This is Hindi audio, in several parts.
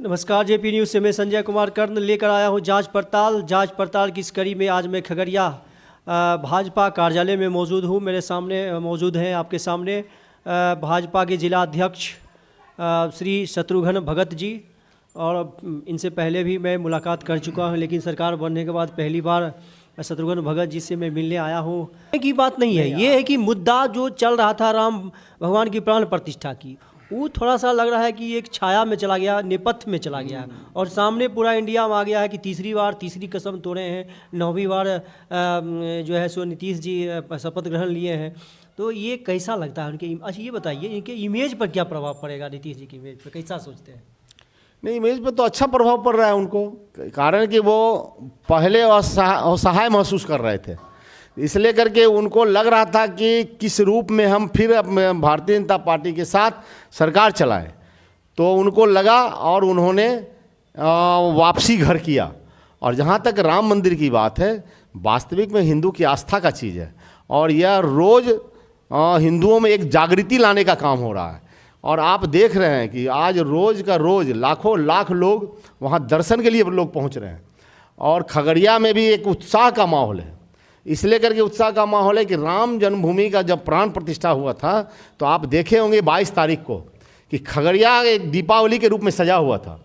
नमस्कार, जेपी न्यूज़ से मैं संजय कुमार कर्ण लेकर आया हूं जांच पड़ताल की इस कड़ी में आज मैं खगड़िया भाजपा कार्यालय में मौजूद हूं। मेरे सामने मौजूद हैं आपके सामने भाजपा के जिला अध्यक्ष श्री शत्रुघ्न भगत जी, और इनसे पहले भी मैं मुलाकात कर चुका हूं, लेकिन सरकार बनने के बाद पहली बार शत्रुघ्न भगत जी से मैं मिलने आया हूं। की बात नहीं है, ये है कि मुद्दा जो चल रहा था राम भगवान की प्राण प्रतिष्ठा की, वो थोड़ा सा लग रहा है कि एक छाया में चला गया, नेपथ्य में चला गया, और सामने पूरा इंडिया में आ गया है कि तीसरी कसम तोड़े हैं, 9वीं बार जो है सो नीतीश जी शपथ ग्रहण लिए हैं। तो ये कैसा लगता है उनके? अच्छा ये बताइए, इनके इमेज पर क्या प्रभाव पड़ेगा? नीतीश जी की इमेज पर कैसा सोचते हैं? नहीं, इमेज पे तो अच्छा प्रभाव पड़ रहा है उनको, कारण कि वो पहले असहाय महसूस कर रहे थे, इसलिए करके उनको लग रहा था कि किस रूप में हम फिर भारतीय जनता पार्टी के साथ सरकार चलाएं। तो उनको लगा और उन्होंने वापसी घर किया। और जहाँ तक राम मंदिर की बात है, वास्तविक में हिंदू की आस्था का चीज़ है, और यह रोज़ हिंदुओं में एक जागृति लाने का काम हो रहा है। और आप देख रहे हैं कि आज रोज़ का रोज़ लाखों लाख लोग वहाँ दर्शन के लिए लोग पहुँच रहे हैं, और खगड़िया में भी एक उत्साह का माहौल है। इसलिए करके उत्साह का माहौल है कि राम जन्मभूमि का जब प्राण प्रतिष्ठा हुआ था, तो आप देखे होंगे 22 तारीख को कि खगड़िया एक दीपावली के रूप में सजा हुआ था।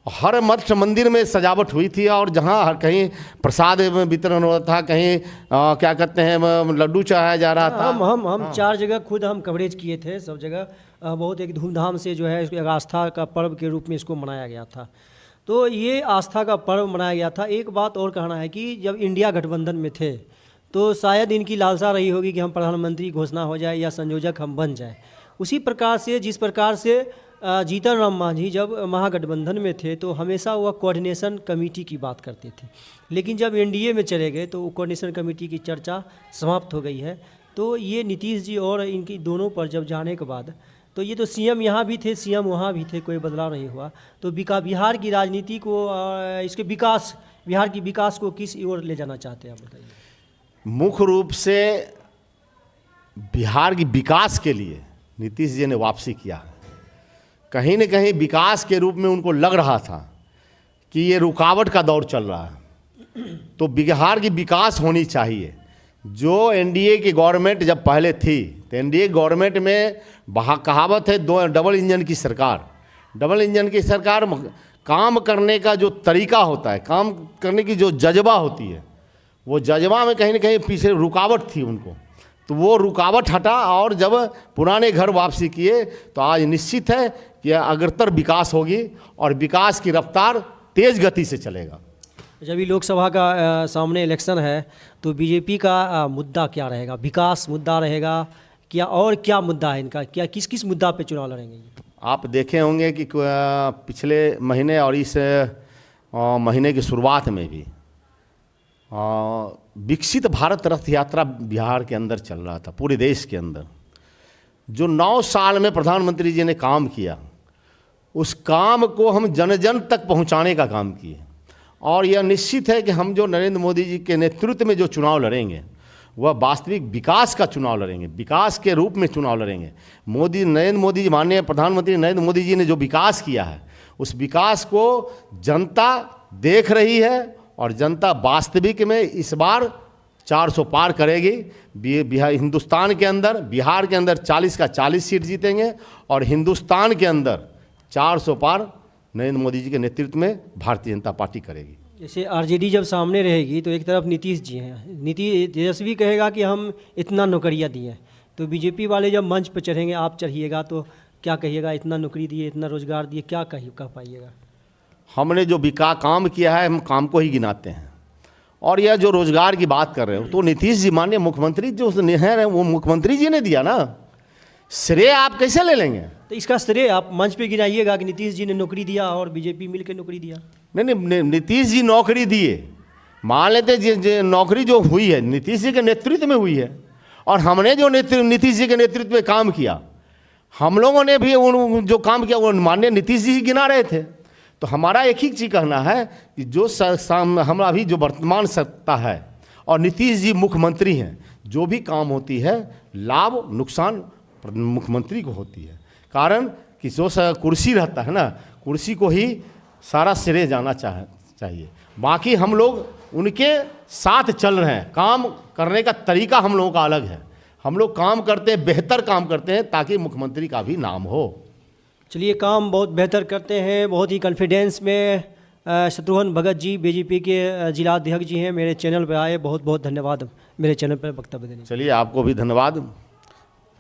हर मठ मंदिर में सजावट हुई थी, और जहाँ हर कहीं प्रसाद वितरण हो रहा था, कहीं क्या कहते हैं लड्डू चढ़ाया जा रहा था। हम 4 जगह खुद हम कवरेज किए थे, सब जगह बहुत एक धूमधाम से जो है इसको आस्था का पर्व के रूप में इसको मनाया गया था। तो ये आस्था का पर्व मनाया गया था। एक बात और कहना है कि जब इंडिया गठबंधन में थे तो शायद इनकी लालसा रही होगी कि हम प्रधानमंत्री घोषणा हो जाए या संयोजक हम बन जाए। उसी प्रकार से जिस प्रकार से जीतन राम मांझी जब महागठबंधन में थे तो हमेशा वह कोऑर्डिनेशन कमेटी की बात करते थे, लेकिन जब एनडीए में चले गए तो कोऑर्डिनेशन कमेटी की चर्चा समाप्त हो गई है। तो ये नीतीश जी और इनकी दोनों पर जब जाने के बाद, तो ये तो सीएम यहाँ भी थे, सीएम वहाँ भी थे, कोई बदलाव नहीं हुआ। तो बिहार की राजनीति को, इसके विकास, बिहार की विकास को किस ओर ले जाना चाहते हैं आप बताइए? मुख्य रूप से बिहार की विकास के लिए नीतीश जी ने वापसी किया है। कहीं न कहीं विकास के रूप में उनको लग रहा था कि ये रुकावट का दौर चल रहा है, तो बिहार की विकास होनी चाहिए। जो एनडीए की गवर्नमेंट जब पहले थी, तो एनडीए गवर्नमेंट में कहावत है डबल इंजन की सरकार। डबल इंजन की सरकार, काम करने का जो तरीका होता है, काम करने की जो जज्बा होती है, वो जज्बा में कहीं न कहीं पीछे रुकावट थी उनको। तो वो रुकावट हटा, और जब पुराने घर वापसी किए तो आज निश्चित है कि अग्रतर विकास होगी, और विकास की रफ्तार तेज गति से चलेगा। जब भी लोकसभा का सामने इलेक्शन है तो बीजेपी का मुद्दा क्या रहेगा? विकास मुद्दा रहेगा क्या, और क्या मुद्दा है इनका? क्या किस किस मुद्दा पे चुनाव लड़ेंगे? आप देखे होंगे कि पिछले महीने और इस महीने की शुरुआत में भी विकसित भारत रथ यात्रा बिहार के अंदर चल रहा था, पूरे देश के अंदर। जो 9 साल में प्रधानमंत्री जी ने काम किया, उस काम को हम जन जन तक पहुंचाने का काम किए। और यह निश्चित है कि हम जो नरेंद्र मोदी जी के नेतृत्व में जो चुनाव लड़ेंगे, वह वास्तविक विकास का चुनाव लड़ेंगे, विकास के रूप में चुनाव लड़ेंगे। नरेंद्र मोदी जी, माननीय प्रधानमंत्री नरेंद्र मोदी जी ने जो विकास किया है, उस विकास को जनता देख रही है, और जनता वास्तविक में इस बार 400 पार करेगी। बिहार, हिंदुस्तान के अंदर, बिहार के अंदर 40 का 40 सीट जीतेंगे, और हिंदुस्तान के अंदर 400 पार नरेंद्र मोदी जी के नेतृत्व में भारतीय जनता पार्टी करेगी। जैसे आरजेडी जब सामने रहेगी तो एक तरफ नीतीश जी हैं, तेजस्वी कहेगा कि हम इतना नौकरियां दिए, तो बीजेपी वाले जब मंच पर चढ़ेंगे, आप चढ़िएगा तो क्या कहिएगा? इतना नौकरी दिए, इतना रोजगार दिए, क्या कह पाइएगा? हमने जो काम किया है, हम काम को ही गिनाते हैं। और यह जो रोजगार की बात कर रहे हो, तो नीतीश जी माननीय मुख्यमंत्री जो है, वो मुख्यमंत्री जी ने दिया ना, श्रेय आप कैसे ले लेंगे? तो इसका श्रेय आप मंच पे गिनाइएगा कि नीतीश जी ने नौकरी दिया और बीजेपी मिलकर नौकरी दिया। नहीं, नीतीश जी नौकरी दिए, मान लेते नौकरी जो हुई है नीतीश जी के नेतृत्व में हुई है, और हमने जो नीतीश जी के नेतृत्व में काम किया, हम लोगों ने भी जो काम किया वो माननीय नीतीश जी ही गिना रहे थे। तो हमारा एक ही चीज़ कहना है कि जो हमारा अभी जो वर्तमान सत्ता है और नीतीश जी मुख्यमंत्री हैं, जो भी काम होती है लाभ नुकसान मुख्यमंत्री को होती है। कारण कि जो कुर्सी रहता है ना, कुर्सी को ही सारा श्रेय जाना चाहिए। बाकी हम लोग उनके साथ चल रहे हैं, काम करने का तरीका हम लोगों का अलग है। हम लोग काम करते हैं, बेहतर काम करते हैं ताकि मुख्यमंत्री का भी नाम हो। चलिए, काम बहुत बेहतर करते हैं, बहुत ही कॉन्फिडेंस में। शत्रुघ्न भगत जी बीजेपी के जिला अध्यक्ष जी हैं, मेरे चैनल पर आए, बहुत बहुत धन्यवाद मेरे चैनल पर वक्तव्य देने के लिए। चलिए, आपको भी धन्यवाद।